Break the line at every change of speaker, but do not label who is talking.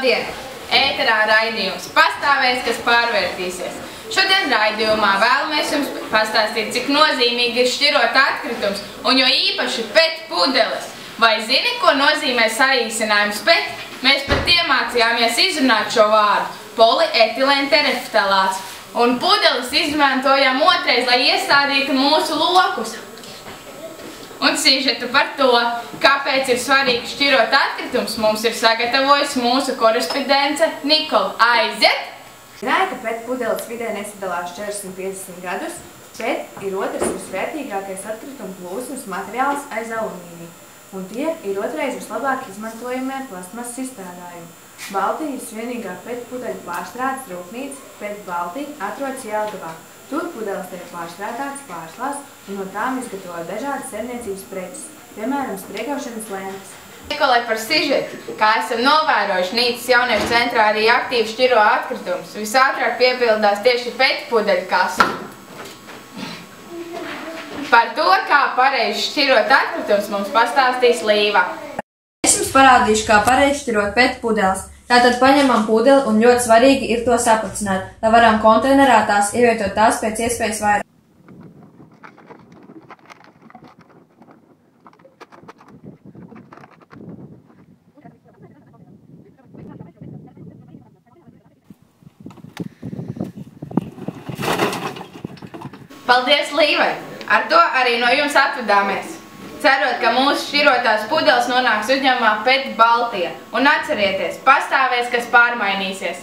Labdien! Ēterā raidījums pastāvēs, kas pārvērtīsies. Šodien raidījumā vēlamies jums pastāstīt, cik nozīmīgi ir šķirot atkritums, un jo īpaši PET pudeles. Vai zini, ko nozīmē saīsinājums PET? Mēs pat iemācījāmies izrunāt šo vārdu – polietilēntereftalāts. Un pudeles izmantojam otrais, lai iestādītu mūsu lokus. Un sižetu par to, kāpēc ir svarīgi šķirot atkritumus, mums ir sagatavojis mūsu korespondence Nikola. Aiziet!
Zināja, ka PET pudeles vidē nesadalās 450 gadus. PET ir otrs visvērtīgākais atkritumu plūsmas materiāls aiz alumīnija, un tie ir otrais vislabāk izmantojamie plasmasas izstrādājumi. Baltijas vienīgā PET pudeļu pārstrādes rūpnīca PET Baltija atrodas Jelgavā. Tur pudeles tiek pārstrādātas pārslās un no tām izgatavo dažādas saimniecības preces, piemēram, spriegaušanas lentes.
Nikolai, par sižetu, kā esam novērojuši, Nīcas jauniešu centrā arī aktīvi šķiro atkritumus. Visātrāk piepildās tieši PET pudeļu kasa. Par to, kā pareizi šķirot atkritumus, mums pastāstīs Līva.
Es jums parādīšu, kā pareizi šķirot PET pudeles. Tātad paņemam pudeli un ļoti svarīgi ir to saplacināt, lai varam konteinerā tās ievietot tās pēc iespējas vairāk.
Paldies Līvai! Ar to arī no jums atvadāmies. Cerot, ka mūsu šķirotās pudeles nonāks uzņēmumā PET Baltija. Un atcerieties, pastāvēs, kas pārmainīsies.